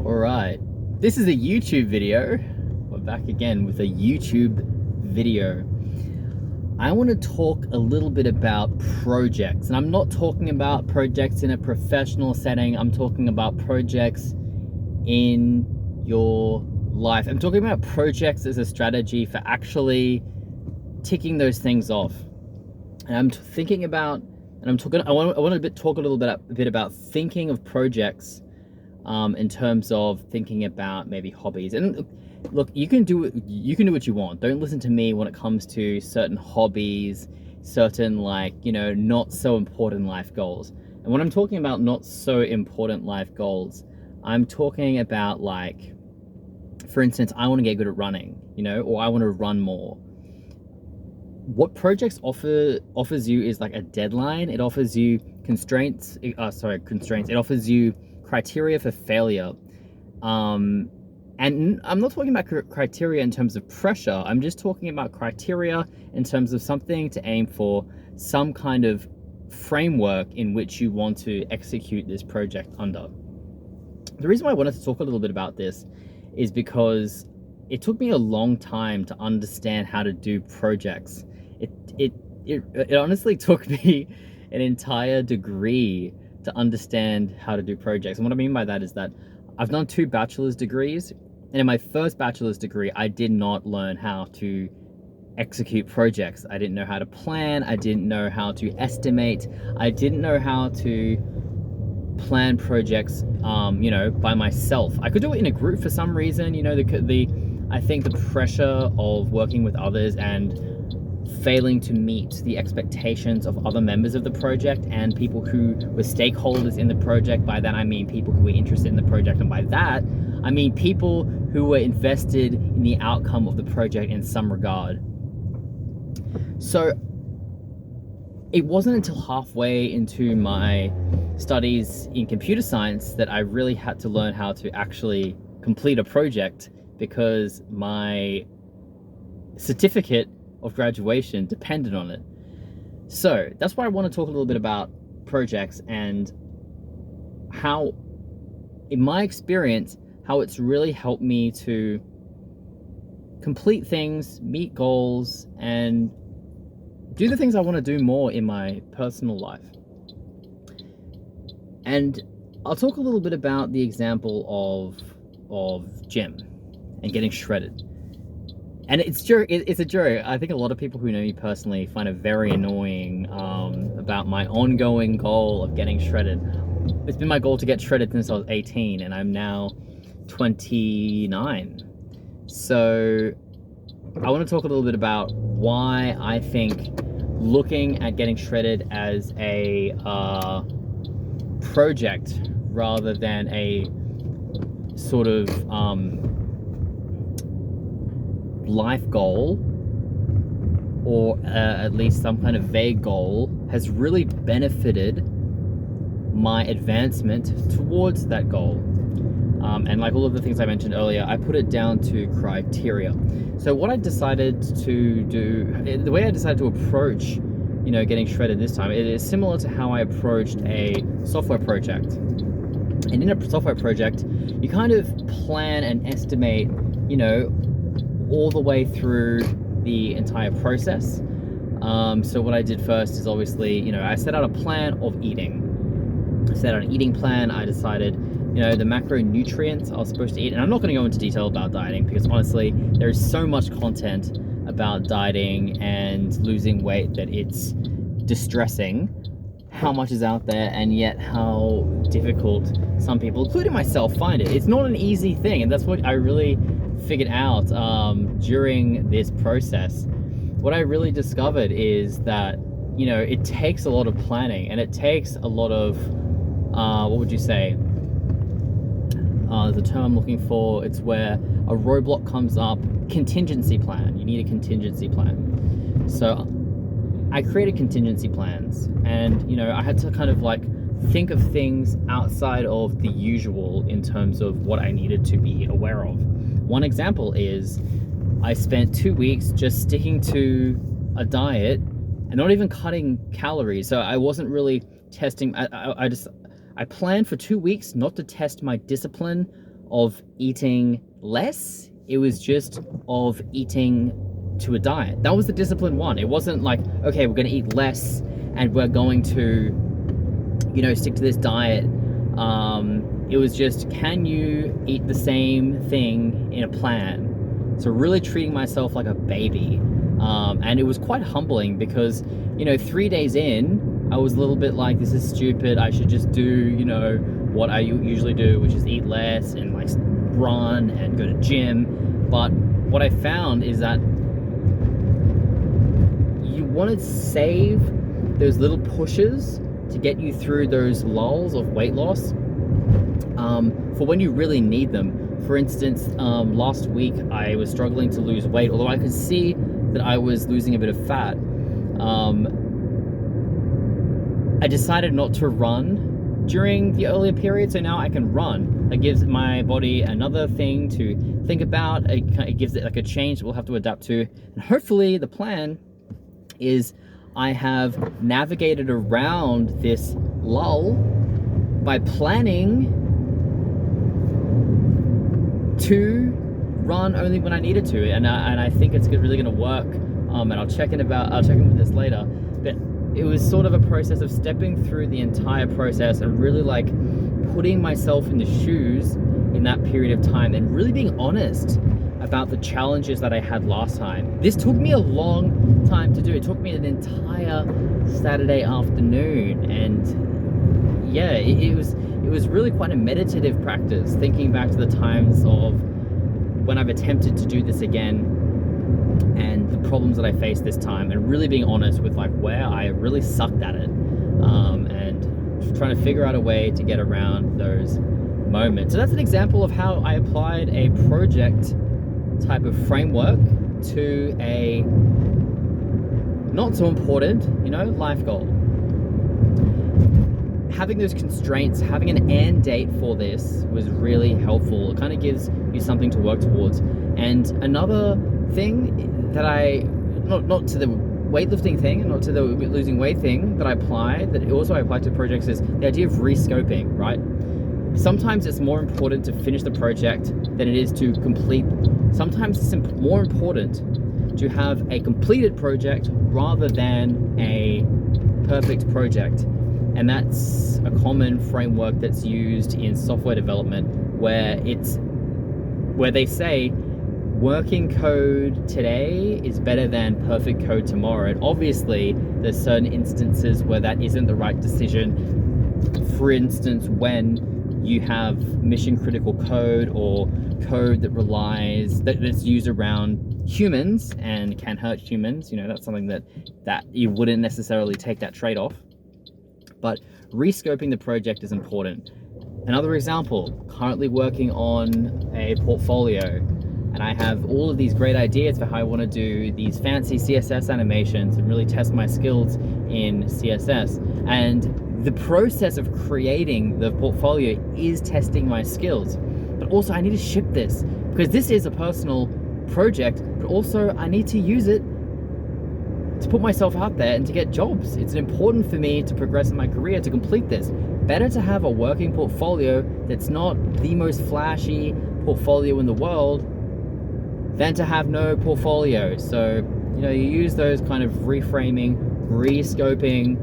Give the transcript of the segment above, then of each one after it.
Alright, this is a YouTube video. We're back again with a YouTube video. I want to talk a little bit about projects, and I'm not talking about projects in a professional setting. I'm talking about projects in your life. I'm talking about projects as a strategy for actually ticking those things off. And I'm thinking about, and I want to talk a little bit about thinking of projects in terms of thinking about maybe hobbies. And look, you can do what you want. Don't listen to me when it comes to certain hobbies, certain not so important life goals. And when I'm talking about not so important life goals, I'm talking about, like, for instance, I want to get good at running, or I want to run more. What projects offers you is like a deadline. It offers you constraints. It offers you criteria for failure. And I'm not talking about criteria in terms of pressure. I'm just talking about criteria in terms of something to aim for, some kind of framework in which you want to execute this project under. The reason why I wanted to talk a little bit about this is because it took me a long time to understand how to do projects. It honestly took me an entire degree to understand how to do projects. And what I mean by that is that I've done 2 bachelor's degrees, and in my first bachelor's degree, I did not learn how to execute projects. I didn't know how to plan. I didn't know how to estimate. I didn't know how to plan projects, by myself. I could do it in a group for some reason. I think the pressure of working with others and failing to meet the expectations of other members of the project and people who were stakeholders in the project. By that I mean people who were interested in the project, and by that I mean people who were invested in the outcome of the project in some regard. So it wasn't until halfway into my studies in computer science that I really had to learn how to actually complete a project, because my certificate of graduation depended on it. So that's why I want to talk a little bit about projects and how, in my experience, how it's really helped me to complete things, meet goals, and do the things I want to do more in my personal life. And I'll talk a little bit about the example of gym and getting shredded. And it's a joke. I think a lot of people who know me personally find it very annoying about my ongoing goal of getting shredded. It's been my goal to get shredded since I was 18, and I'm now 29. So I want to talk a little bit about why I think looking at getting shredded as a project rather than a sort of life goal, or at least some kind of vague goal, has really benefited my advancement towards that goal. And like all of the things I mentioned earlier, I put it down to criteria. So what I decided to do, the way I decided to approach, getting shredded this time, it is similar to how I approached a software project. And in a software project, you kind of plan and estimate, all the way through the entire process. So what I did first is obviously, I set out a plan of eating. I set out an eating plan. I decided, the macronutrients I was supposed to eat. And I'm not going to go into detail about dieting, because honestly, there is so much content about dieting and losing weight that it's distressing how much is out there, and yet how difficult some people, including myself, find it. It's not an easy thing, and that's what I really figured out during this process. What I really discovered is that it takes a lot of planning, and it takes a lot of what would you say, there's a term I'm looking for. It's where a roadblock comes up. Contingency plan. You need a contingency plan. So I created contingency plans, and I had to kind of think of things outside of the usual in terms of what I needed to be aware of. One example is I spent 2 weeks just sticking to a diet and not even cutting calories. So I wasn't really testing. I planned for 2 weeks not to test my discipline of eating less. It was just of eating to a diet. That was the discipline one. It wasn't like, okay, we're going to eat less and we're going to, you know, stick to this diet. It was just, can you eat the same thing in a plan? So really treating myself like a baby. And it was quite humbling because, you know, 3 days in, I was a little bit like, this is stupid. I should just do, you know, what I usually do, which is eat less and like run and go to gym. But what I found is that you want to save those little pushes to get you through those lulls of weight loss for when you really need them. For instance, last week I was struggling to lose weight, although I could see that I was losing a bit of fat. I decided not to run during the earlier period, so now I can run. That gives my body another thing to think about. It gives it like a change that we'll have to adapt to. And hopefully the plan is I have navigated around this lull by planning to run only when I needed to, and I think it's really going to work. And I'll check in with this later. But it was sort of a process of stepping through the entire process and really like putting myself in the shoes in that period of time and really being honest about the challenges that I had last time. This took me a long time to do. It took me an entire Saturday afternoon, and yeah, it was really quite a meditative practice, thinking back to the times of when I've attempted to do this again and the problems that I faced this time, and really being honest with like where I really sucked at it, and trying to figure out a way to get around those moments. So that's an example of how I applied a project type of framework to a not so important, you know, life goal. Having those constraints, having an end date for this was really helpful. It kind of gives you something to work towards. And another thing that not to the weightlifting thing, not to the losing weight thing that I applied, that also I applied to projects, is the idea of rescoping, right? Sometimes it's more important to finish the project than it is to complete. Sometimes it's more important to have a completed project rather than a perfect project. And that's a common framework that's used in software development, where they say working code today is better than perfect code tomorrow. And obviously there's certain instances where that isn't the right decision. For instance, when you have mission critical code or code that's used around humans and can hurt humans, you know, that's something that you wouldn't necessarily take that trade-off. But rescoping the project is important. Another example, currently working on a portfolio, and I have all of these great ideas for how I want to do these fancy CSS animations and really test my skills in CSS. And the process of creating the portfolio is testing my skills. But also I need to ship this, because this is a personal project, but also I need to use it to put myself out there and to get jobs. It's important for me to progress in my career to complete this. Better to have a working portfolio that's not the most flashy portfolio in the world than to have no portfolio. So, you know, you use those kind of reframing, rescoping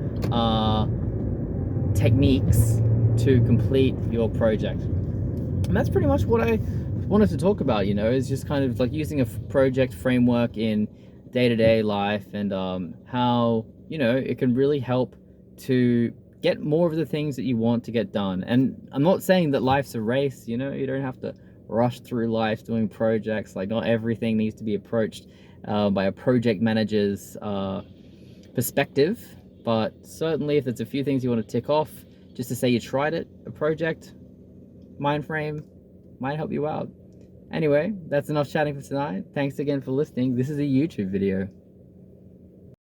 techniques to complete your project. And that's pretty much what I wanted to talk about, you know, is just kind of like using a project framework in day-to-day life, and how, you know, it can really help to get more of the things that you want to get done. And I'm not saying that life's a race, you know, you don't have to rush through life doing projects. Like, not everything needs to be approached by a project manager's perspective, but certainly if there's a few things you want to tick off just to say you tried it, a project, mind frame might help you out. Anyway, that's enough chatting for tonight. Thanks again for listening. This is a YouTube video.